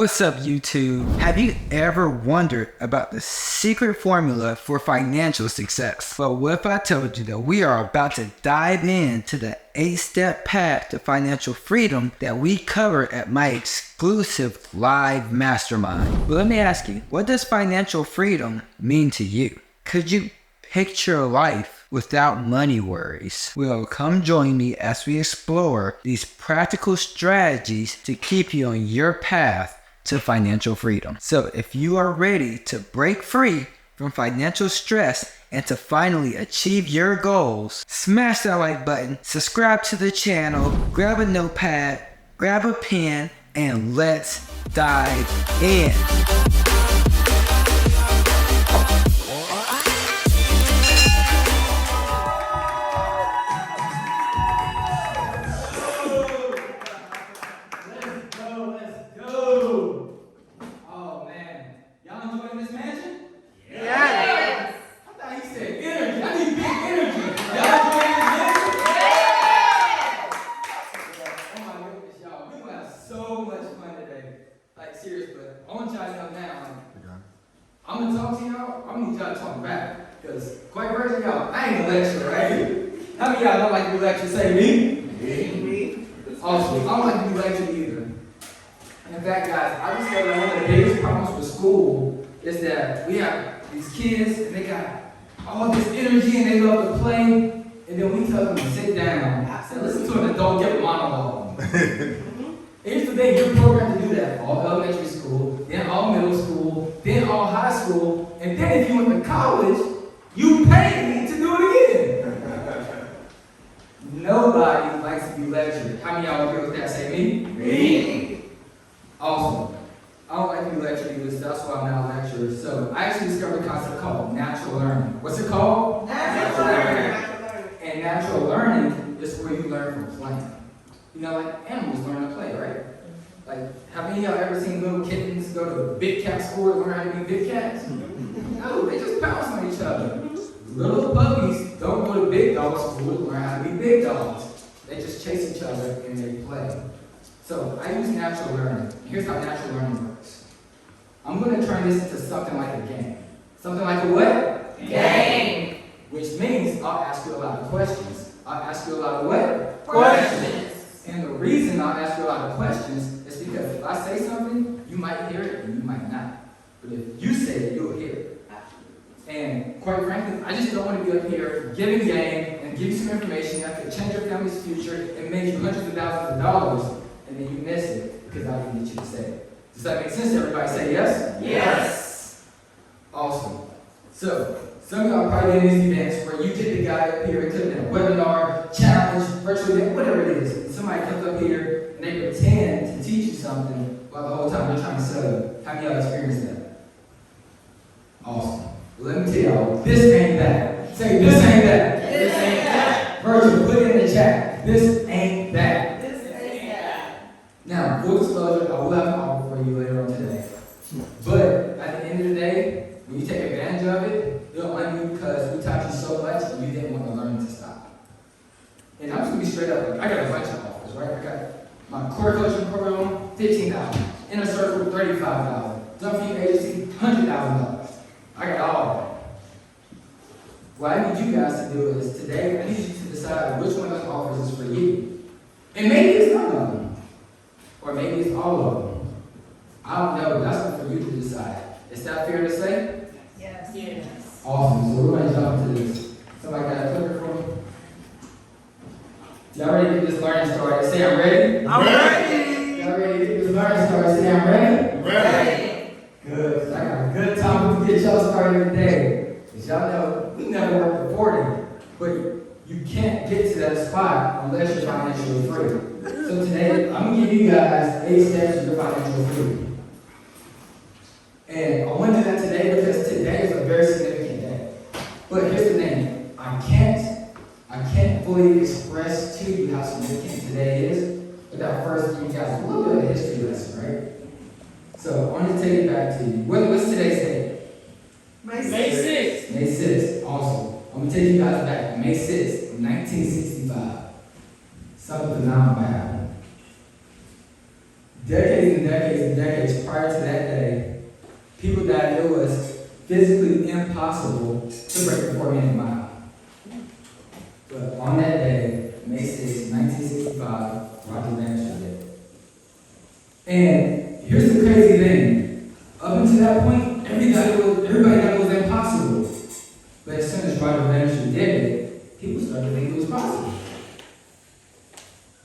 What's up, YouTube? Have you ever wondered about the secret formula for financial success? Well, what if I told you that we are about to dive into the 8-step path to financial freedom that we cover at my exclusive live mastermind? Well, let me ask you, what does financial freedom mean to you? Could you picture a life without money worries? Well, come join me as we explore these practical strategies to keep you on your path to financial freedom. So if you are ready to break free from financial stress and to finally achieve your goals, smash that like button, subscribe to the channel, grab a notepad, grab a pen, and let's dive in. I'm gonna talk to y'all. I'm gonna need y'all to talk back. Because quite frankly, y'all, I ain't a lecturer, right? How many of y'all don't like to be lectured? Say me. Me. Awesome. I don't like to be lectured either. In fact, guys, I discovered one of the biggest problems with school is that we have these kids and they got all this energy and they love to play, and then we tell them to sit down and listen to an adult give a monologue. Here's the thing, you're programmed to do that all elementary school, then all middle school, then all high school, and then if you went to college, you paid to do it again. Nobody likes to be lectured. How many of y'all agree with that? Say me. Me. Awesome. I don't like to be lectured either, so that's why I'm not a lecturer. So I actually discovered a concept called natural learning. What's it called? Natural learning. And natural learning is where you learn from playing. You know, like animals learn to play, right? Like, have any of y'all ever seen little kittens go to big cat school and learn how to be big cats? No, they just bounce on each other. Little puppies don't go to big dog school to learn how to be big dogs. They just chase each other and they play. So I use natural learning. Here's how natural learning works. I'm going to turn this into something like a game. Something like a what? Game. Which means I'll ask you a lot of questions. I'll ask you a lot of what? Questions. And the reason I'll ask you a lot of questions is because if I say something, you might hear it and you might not. But if you say it, you'll hear it. And quite frankly, I just don't want to be up here giving game and give you some information that could change your family's future and make you hundreds of thousands of dollars, and then you miss it because I didn't get you to say it. Does that make sense? Everybody say yes? Yes. Awesome. So, some of y'all probably been in these events where you get the guy up here, it could have been a webinar, challenge, virtual event, whatever it is. And somebody comes up here and they pretend to teach you something while the whole time they're trying to sell you. How many of y'all experienced that? Awesome. Well, let me tell y'all, this ain't that. Say, this ain't that. This ain't that. Virtual, put it in the chat. This ain't that. This ain't that. Now, full disclosure, I will have an offer for you later on today. But at the end of the day, when you take advantage of it, it'll earn you because we taught you so much and you didn't want to learn to stop. And I'm just going to be straight up. Like, I got a bunch of offers, right? I got my core coaching program, $15,000. Inner circle, $35,000. Done for you agency, $100,000. I got all of that. What I need you guys to do is today, I need you to decide which one of those offers is for you. And maybe it's none of them. Or maybe it's all of them. I don't know. That's up for you to decide. Is that fair to say? Yes. Yes. Awesome. So we're going to jump into this. Somebody got a clicker for me? Y'all ready to get this learning started? Say I'm ready. I'm ready. Y'all ready to get this learning started? Say I'm ready. Ready. Good. So I got a good topic to get y'all started today. As y'all know, we never worked for 40, but you can't get to that spot unless you're financially free. So today, I'm going to give you guys 8 steps to your financial freedom. And I want to do that today because today is a very significant day. But here's the thing, I can't fully express to you how significant today is without first giving you guys a little bit of a history lesson, right? So I want to take it back to you. What's today's date? May 6th. May 6th. Awesome. I'm going to take you guys back. May 6th, 1965. Something phenomenal happened. Decades and decades and decades prior people that it was physically impossible to break the 4-minute mile. But on that day, May 6, 1965, Roger Bannister did it. And here's the crazy thing. Up until that point, everybody thought it was impossible. But as soon as Roger Bannister did it, people started to think it was possible.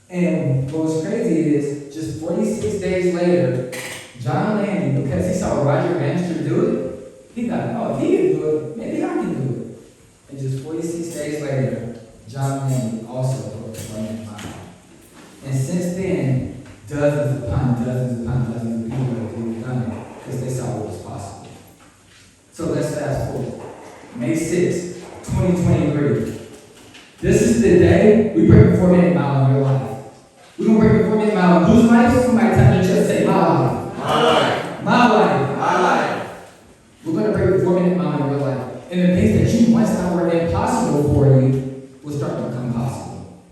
And what was crazy is, just 46 days later, John Landy, because he saw Roger Bannister do it, he thought, oh, if he can do it, maybe I can do it. And just 46 days later, John Landy also broke the 4-minute mile. And since then, dozens upon dozens of people have done it because they saw what was possible. So let's fast forward. May 6, 2023. This is the day we break the 4-minute mile in your life. We're going to break the 4-minute mile in whose life? Somebody tap your chest, say, my life. My life. My life. My life. We're going to break the 4-minute mile in your life. And the things that you once thought were impossible for you will start to become possible.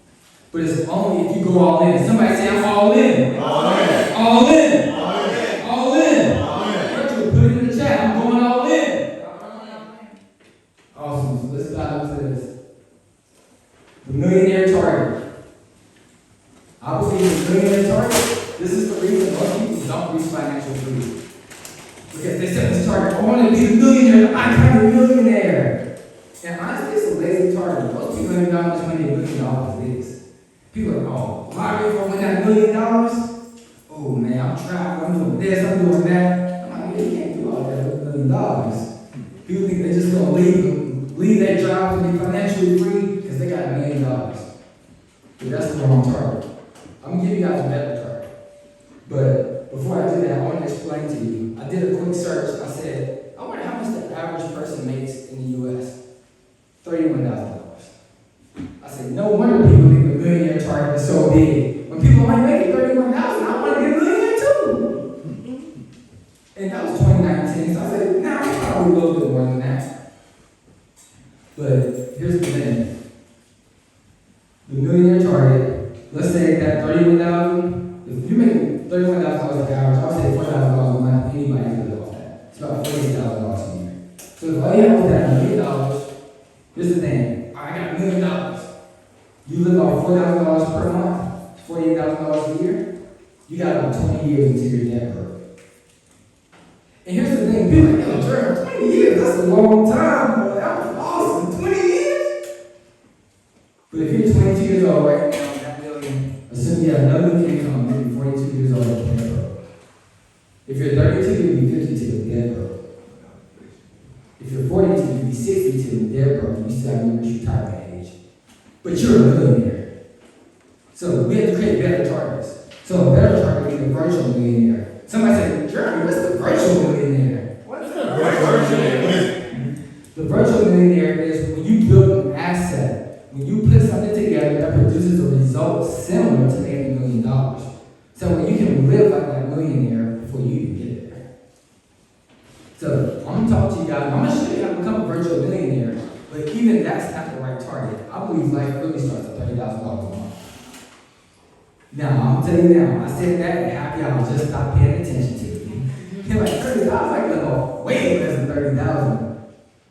But it's only if you go all in. Somebody say, I'm all in. All in. All in. All in. All in. All in. Virtual, put it in the chat. I'm going all in. Awesome. So let's dive into this. The millionaire target. I believe the millionaire target, this is the reason most people don't reach financial freedom. Because they set this target, I want to be a millionaire, I can be a millionaire. And honestly, it's a lazy target. Most people don't even know how much money $1 million is. People are like, oh, lottery for win that $1 million? Oh man, I'm trapped, I'm doing this, I'm doing that. I'm like, you can't do all that with $1 million. People think they're just going to leave their jobs and be financially free because they got $1 million. But that's the wrong target. I'm going to give you guys a better target. But before I do that, I want to explain to you. I did a quick search. I said, I wonder how much the average person makes in the U.S. $31,000. I said, no wonder people think the millionaire target is so big. When people are making $31,000, I want to get a millionaire too. And that was 2019. So I said, nah, it's probably a little bit more than that. But here's the thing. The millionaire target, let's say that $31,000, if you're making $31,000 an average, I'll say $4,000 a month, anybody can live off that. It's about $48,000 a year. So if all you have is that $1 million, here's the thing. I got $1 million. You live off $4,000 per month, $48,000 a year, you got about 20 years until you're debt broke. And here's the thing, people are like, yo, Jeremy, 20 years, that's a long time, boy. That was awesome. 20 years? But if you're 22 years old right now, that million, assume you have no new income, you'll be 42 years old and debt broke. If you're 32, you'll be 52 and debt broke. If you're 42, you'll be 62 and debt broke. You still haven't reached retirement age. But you're a millionaire. So we have to create better targets. So a better target would be the virtual millionaire. Somebody said, Jeremy, what's the virtual millionaire? What's the virtual millionaire? The virtual millionaire is when you build an asset, when you put something together that produces a result similar to making $1 million. So when you can live like that millionaire before you even get there. So I'm going to talk to you guys. I'm going to show you how to become a virtual millionaire. But even that's not the right target. I believe life really starts at $30,000 a month. Now, I'm going to tell you now, I said that and half y'all just stopped paying attention to me. You're like, $30,000, I can go way less than $30,000.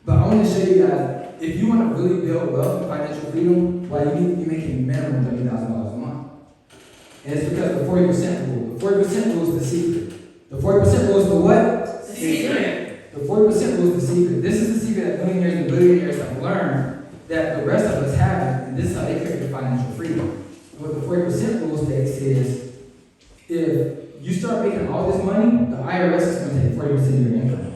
But I want to show you guys, if you want to really build wealth and financial freedom, well, you need to be making minimum $30,000 a month. And it's because the 40% rule. The 40% rule is the secret. The 40% rule is the what? Secret. The 40% rule is the secret. This is the secret that millionaires and billionaires have learned that the rest of us haven't, and this is how they create their financial freedom. What the 40% rule states is, if you start making all this money, the IRS is going to take 40% of your income.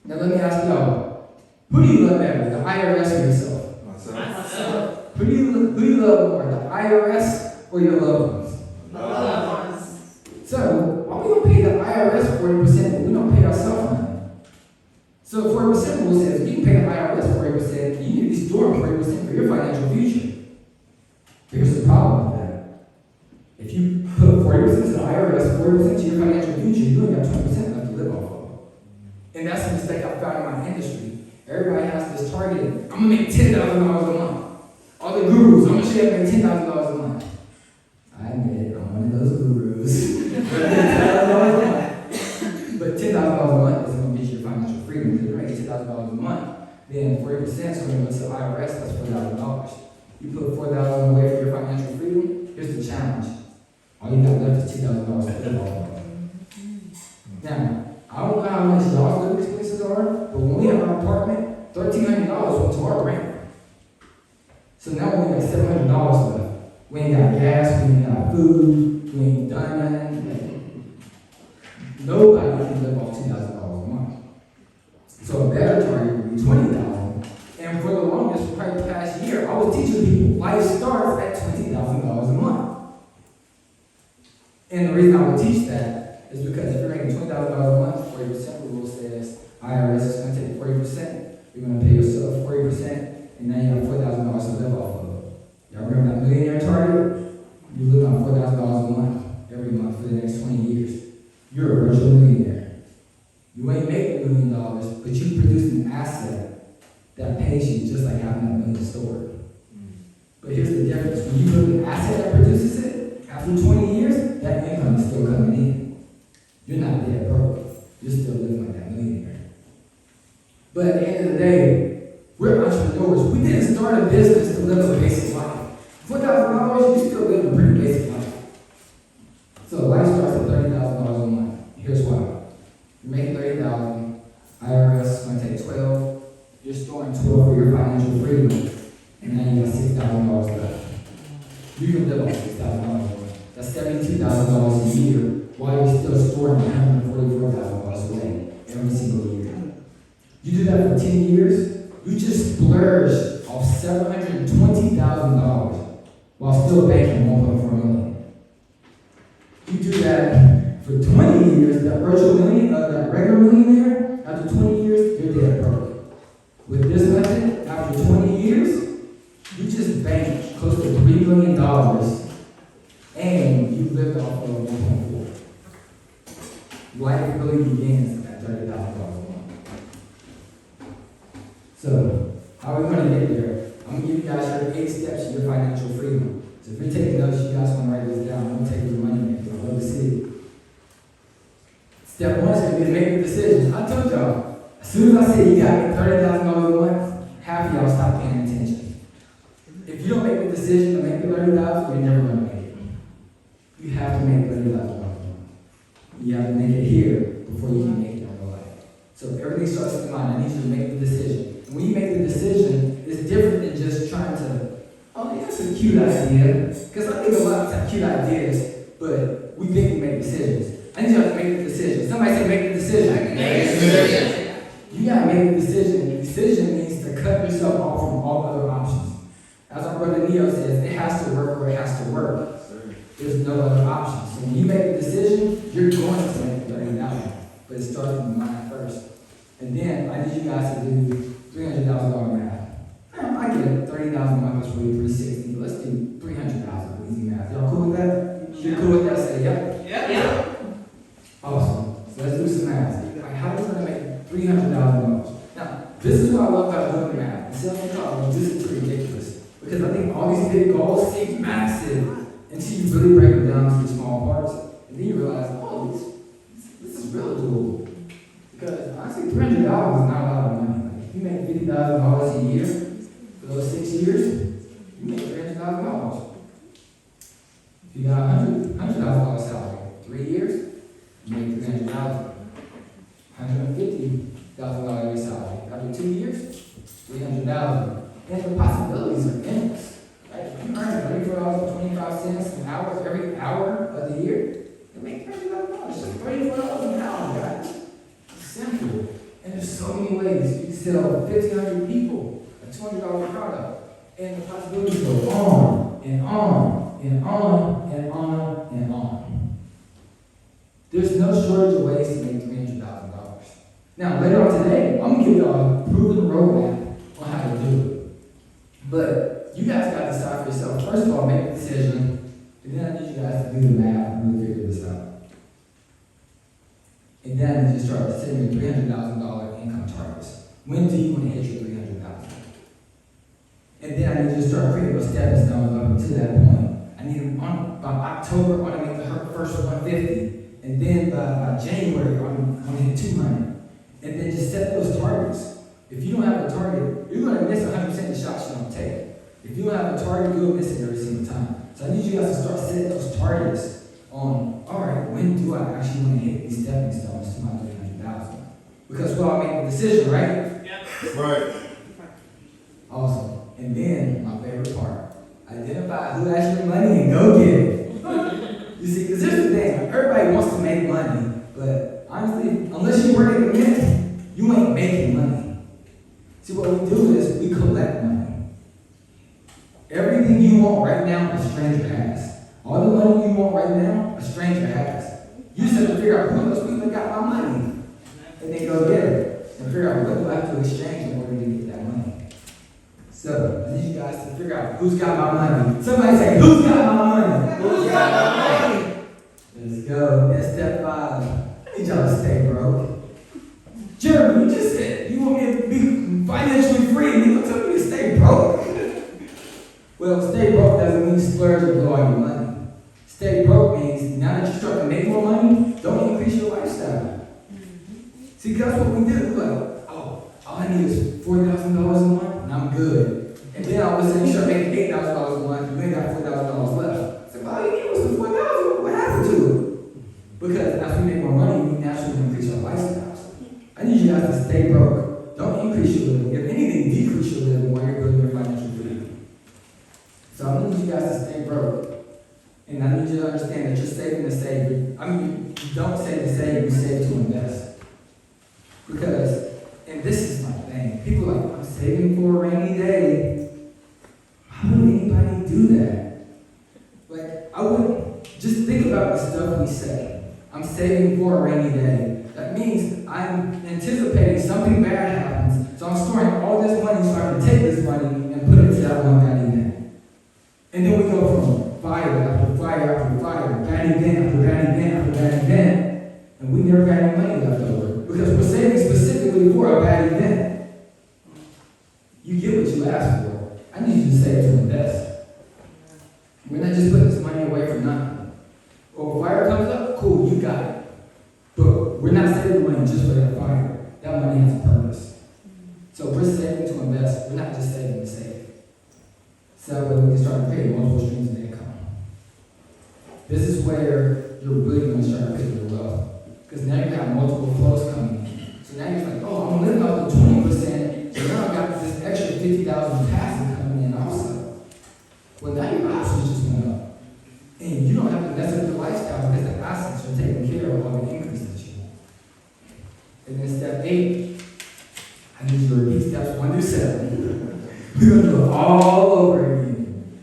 Now let me ask y'all, who do you love better, the IRS or yourself? Myself. Who do you love more, the IRS or your loved ones? Loved ones. So, why we gonna pay the IRS 40%, but we don't pay ourselves money? So 40% rule says you can pay the IRS 40%, you need to be storing 40% for your financial future. Here's the problem with that. If you put 40% to the IRS, 40% to your financial future, you only got 20% left to live off of. And that's a mistake I found in my industry. Everybody has this target. I'm gonna make $10,000 a month. All the gurus, I'm gonna show you how to make $10,000 a month. I admit it, I'm one of those gurus. But $10,000 a month then 40% is going to go to the IRS, that's $4,000. You put $4,000 away for your financial freedom, here's the challenge. All you got left is $2,000 to live off of. Now, I don't know how much y'all's living expenses are, but when we have our apartment, $1,300 went to our rent. So now we got $700 left. We ain't got gas, we ain't got food, we ain't done nothing. Nobody can live off $2,000 a month. So a better target would be $20,000. And for the longest, for probably the past year, I was teaching people life starts at $20,000 a month. And the reason I would teach that is because if you're making $20,000 a month, 40% rule says IRS is going to take 40%. You're going to pay yourself 40%, and now you have $4,000 to live off of. Y'all remember that millionaire target? You live on $4,000 a month every month for the next 20 years. You're a virtual millionaire. You ain't making $1 million, but you produce an asset that pays you just like having that million stored. But here's the difference. When you build an asset that produces it, after 20 years, that income is still coming in. You're not dead broke. You're still living like that millionaire. But at the end of the day, we're entrepreneurs. We didn't start a business to live a basic life. $4,000, you still live a pretty basic life. So life starts at $30,000 a month. Here's why. You're making $30,000, IRS is going to take $12,000. You're storing $12,000 for your financial freedom, and now you got $6,000 left. You can live on $6,000 a month. That's $72,000 a year, while you're still storing $144,000 away every single year. You do that for 10 years, you just splurged off $720,000 while still banking $1.4 million. You do that for 20 years, that virtual millionaire, that regular millionaire, after 20 years, you're dead broke. With this method, after 20 years, you just banked close to $3 million and you lived off of 1.4. Life really begins at $30,000 a month. So, how are we going to get there? I'm going to give you guys your 8 steps to your financial freedom. So if you're taking notes, you guys want to write this down. I'm going to take your money maker. I'd love to see it. Step 1 is going to be to make a decision. I told y'all, as soon as I say you got $30,000 a month, half of y'all stop paying attention. If you don't make the decision to make the $30,000, you're never going to make it. You have to make $30,000 a month. You have to make it here before you can make it in real life. So everything starts with the mind. I need you to make the decision. And when you make the decision, it's different than just trying to, oh, that's a cute idea. Because I think a lot of times cute ideas, but we think we make decisions. I need you to make the decision. Somebody say make the decision. Make a decision. You gotta make a decision. The decision means to cut yourself off from all other options. As our brother Neo says, it has to work or it has to work. There's no other option. So when you make a decision, you're going to make $30,000. But it starts in the mind first. And then I need you guys to do $300,000 math. I get it. $30,000 a month is really $360,000. Let's do $300,000 for easy math. Y'all cool with that? You're cool with that? Say yep. Yeah. Awesome. So let's do some math. Like, how are we going to make $300,000? Now, this is what I love about doing math. And some of y'all, this is pretty ridiculous. Because I think all these big goals seem massive until you really break them down to the small parts. And then you realize, oh, this is really doable. Because honestly, $300 is not a lot of money. Like, if you make $50,000 a year for those 6 years, you make $300,000. If you got $100,000 salary, 3 years, you make $300,000. $150,000 year salary. After 2 years, $300,000. And the possibilities are endless. Right? If you earn $34.25 an hour every hour of the year, you make $300,000. It's just $34 an hour, guys. It's simple. And there's so many ways. You can sell 1,500 people a $20 product. And the possibilities go on and on and on and on and on. There's no shortage of ways to make $300,000. Now, later on today, I'm going to give y'all a proven roadmap on how to do it. But you guys got to decide for yourself. First of all, make a decision, and then I need you guys to do the math and really figure this out. And then I need you to start setting your $300,000 income targets. When do you want to hit your $300,000? And then I need you to start creating those stepping stones up until that point. I need them by October, I want to make the first 150. And then by January, I'm going to hit 200. And then just set those targets. If you don't have a target If you don't have a target, you'll miss it every single time. So I need you guys to start setting those targets on, all right, when do I actually want to hit these stepping stones to my 300,000? Because we'll all make the decision, right? Right. Awesome. And then, my favorite part, identify who has your money and go get it. You see, because here's the thing, everybody wants to make money, but honestly, unless you work at the mint, you ain't making money. See, what we do is we collect money. Everything you want right now, a stranger has. All the money you want right now, a stranger has. You just have to figure out who those people got my money. And then go get it. And figure out what do I have to exchange in order to get that money. So, I need you guys to figure out who's got my money. Somebody say, who's got my money? Who's got my money? Let's go. That's step 5. I need y'all to stay broke. Jeremy, you just said you want me to be financially free, and you told me to stay broke. Well, stay broke doesn't mean splurge and blow all your money. Stay broke means now that you start to make more money, don't increase your lifestyle. See, that's what we do. We're like, oh, all I need is $4,000 a month, and I'm good. And then all of a sudden you start making $8,000 a month, you ain't got $4,000 left. So all you need was the $4,000. What happened to it? Because as we make more money, we naturally increase our lifestyles. I need you guys to stay broke. Don't increase your living. If anything, decrease your living while you're building your financial freedom. So I need you guys to stay broke. And I need you to understand that you're saving to save. I mean, you don't save to save, you save to invest. Because, and this is my thing, people are like, I'm saving for a rainy day. How would anybody do that? Like, I wouldn't, just think about the stuff we say. I'm saving for a rainy day. That means I'm anticipating something bad happens, so I'm storing all this money so I can take this money and put it to that one bad event. And then we go from fire after fire after fire, bad event after bad event after bad event, and we never got any money left over because we're saving specifically for a bad event. You get what you asked for. I need you to save to invest. We're not just putting this money away for nothing. Or if fire comes up, cool, you got it. But we're not saving money just for that fire. That money has a purpose. So we're saving to invest. We're not just saving to save. So that way we can start to pay multiple streams of income. This is where you're really going to start to pay your wealth. Because now you have multiple flows coming in. So now you're like, oh, I'm living off the 20%, so now I've got this extra 50,000 passive coming in also. Well, now your options just went up. And you don't have to mess up your lifestyle because the assets are taking care of all the increase that you want. And then step 8, I need you to repeat steps 1 through 7. We're going to do it all over again.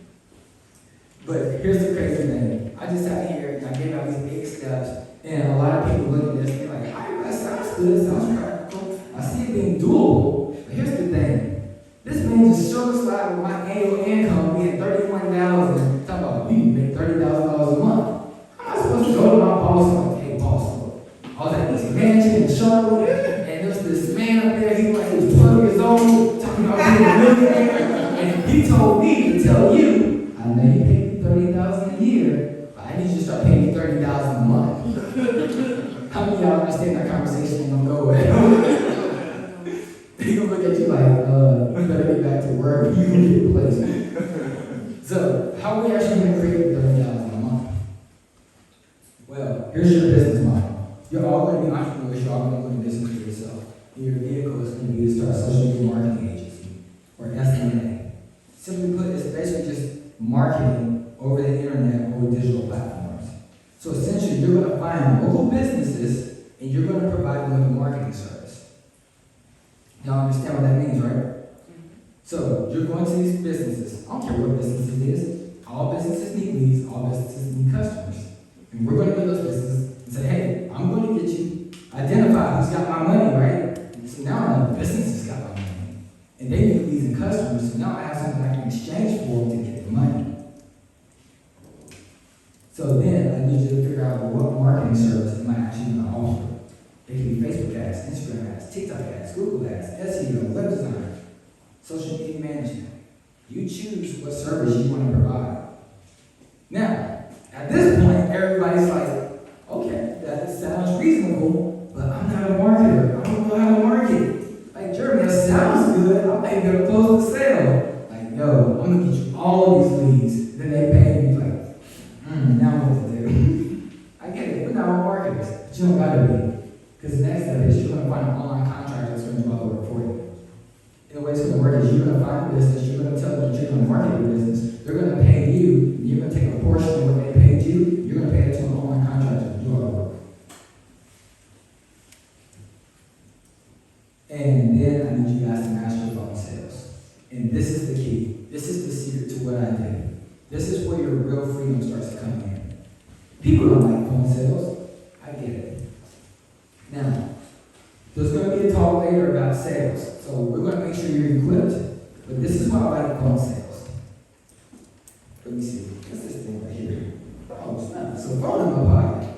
But here's the crazy thing. I just sat here and I gave out these 8 steps, and a lot of people look at this and they're like, "Hi, that sounds good, it sounds practical. I see it being doable." But here's the thing. This man just showed a slide with my annual income being $31,000. Talking about, you make $30,000 a month. How am I supposed to go to my boss and like, "Hey, boss, look, I was at this mansion in Charlotte, and there was this man up there, he was 12 years old, talking about being a millionaire, and he told me to tell you, I know you pay me $30,000 a year, but I need you to start paying me $30,000 a month." How many of y'all understand that conversation ain't gonna go away? They're gonna look at you like, you better get back to work, you can get replacement. So, how are we actually gonna create $30,000 a month? Well, here's your business model. You're all gonna be entrepreneurs, you're all gonna own a business for yourself. And your vehicle is gonna be to start a social media marketing agency, or SMA. Simply put, it's basically just marketing over the internet, over digital platforms. So essentially, you're going to find local businesses, and you're going to provide them with a marketing service. Y'all understand what that means, right? So you're going to these businesses. I don't care what business it is. All businesses need leads. All businesses need customers. And we're going to go to those businesses and say, "Hey, I'm going to get you identify who's got my money, right?" And so now I know the business has got my money. And they need leads and customers, so now I have something I can exchange for to get the money. So then I need you to figure out what marketing service am I actually going to offer. It can be Facebook ads, Instagram ads, TikTok ads, Google ads, SEO, web design, social media management. You choose what service you want to provide. Now, at this point, everybody's like, okay, that sounds reasonable, but I'm not a marketer. I don't know how to market. Like, Jeremy, that sounds good. I might be able to close the sale. Like, yo, I'm going to get you gotta be. Because the next step is you're going to find an online contractor that's going to do all the work for you. And the way it's going to work is you're going to find a business, you're going to tell them that you're going to market your business, they're going to pay you, and you're going to take a portion of what they paid you, you're going to pay it to an online contractor to do all the work. And then I need you guys to master phone sales. And this is the key. This is the secret to what I do. This is where your real freedom starts to come in. People don't like phone sales. I get it. Now, there's going to be a talk later about sales. So we're going to make sure you're equipped. But this is why I like phone sales. Let me see. What's this thing right here? Oh, it's not. So phone in my pocket.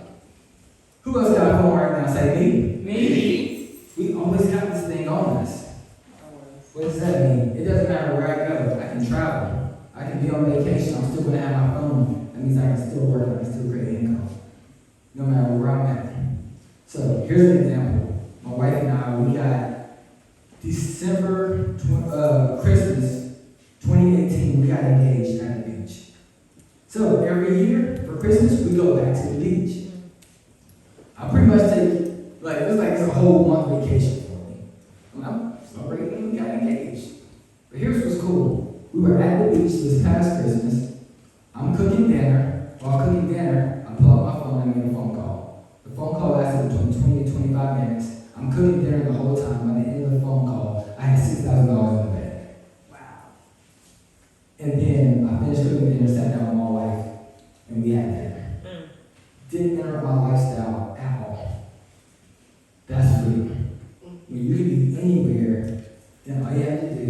Who else got a phone right now? Say me. Me. We always have this thing on us. What does that mean? It doesn't matter where I go. I can travel. I can be on vacation. I'm still going to have my phone. That means I can still work. I can still create income. No matter where I'm at. So here's an example. My wife and I, we got Christmas 2018, we got engaged at the beach. So every year for Christmas, we go back to the beach. I pretty much take, it's a whole month vacation for me. I'm celebrating, we got engaged. But here's what's cool. We were at the beach this past Christmas. I'm cooking dinner. While cooking dinner, I pull out my phone and make a phone call. The phone call lasted between 20 to 25 minutes. I'm cooking dinner the whole time. By the end of the phone call, I had $6,000 in the bag. Wow. And then I finished cooking dinner, sat down with my wife, and we had dinner. Didn't interrupt my lifestyle at all. That's freedom. When you can be anywhere, then all you have to do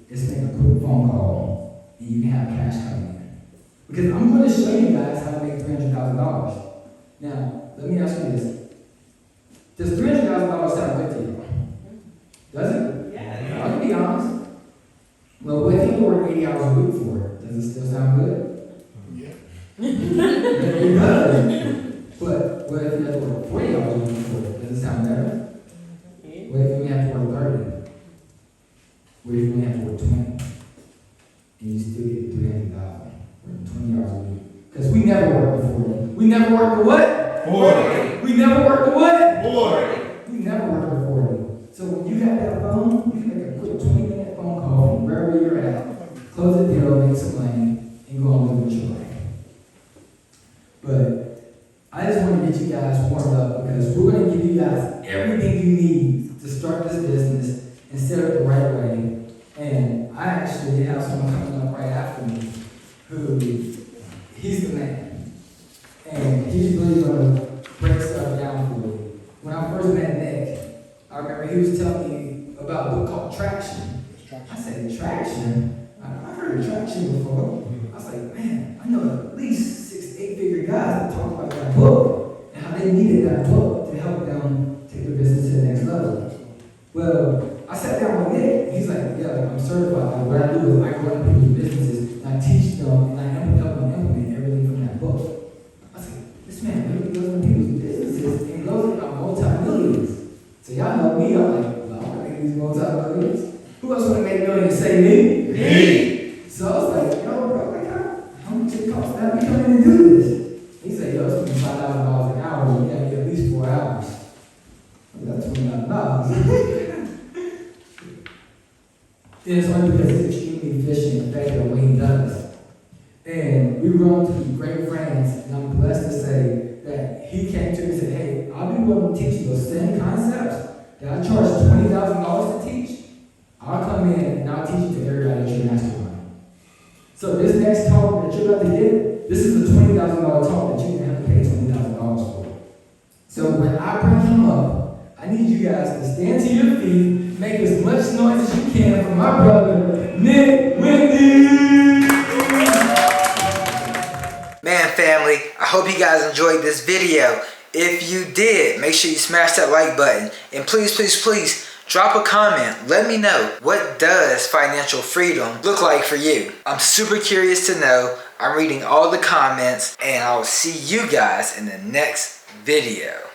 is make a quick phone call, and you can have cash coming in. Because I'm going to show you guys how to make $300,000. Now, let me ask you this. Does $300,000 sound good to you? Does it? Yeah. I can be honest. Well, what if you work 80 hours a week for it? Does it still sound good? Yeah. It does. But what if you have to work 40 hours a week for it? Does it sound better? What if you only have to work 30? What if you only have to work 20? And you still get $300,000, working 20 hours a week. Because we never worked for 40. We never worked for what? 40. We never worked for what? 40. We never worked for 40. So when you got that phone, you can make a quick 20-minute phone call from wherever you're at, close the deal, make some money, and go on live with your life. But I just want to get you guys warmed up because we're going to give you guys everything you need to start this business and set it the right way. And I actually have someone coming up right after me who, he's the man. And he's really going to break stuff down for you. When I first met Nick, I remember he was telling me about a book called Traction. I said, Traction? I've heard of Traction before. I was like, man, I know at least 6 to 8 figure guys that talk about that book and how they needed that book to help them take their business to the next level. Well, I sat down with Nick. He's like, yeah, I'm certified. Like, what I do is I go into people's businesses and I teach them and I help them implement everything from that book. I was like, this man really goes into people's businesses and goes into multi-millions. So y'all know me. I'm like, well, I'm going to make these multi-millions. Who else want to make millions? Say me. Me. So I was like, yo, bro, how much it costs to have me come in and do this? He said, yo, it's going to be $5,000 an hour. You got to get at least 4 hours. That's $29. It's only because he's extremely efficient and effective at what he does. And we've grown to be great friends, and I'm blessed to say that he came to me and said, hey, I'll be willing to teach you those same concepts that I charge $20,000 to teach. I'll come in and I'll teach you to everybody at your mastermind. So this next talk that you're about to get, this is the $20,000 talk that you're going to have to pay $20,000 for. So when I bring him up, I need you guys to stand to your feet, make as much noise as you can for my brother, Nick Wendy. Man, family, I hope you guys enjoyed this video. If you did, make sure you smash that like button. And please, please, please, drop a comment. Let me know, what does financial freedom look like for you? I'm super curious to know. I'm reading all the comments, and I'll see you guys in the next video.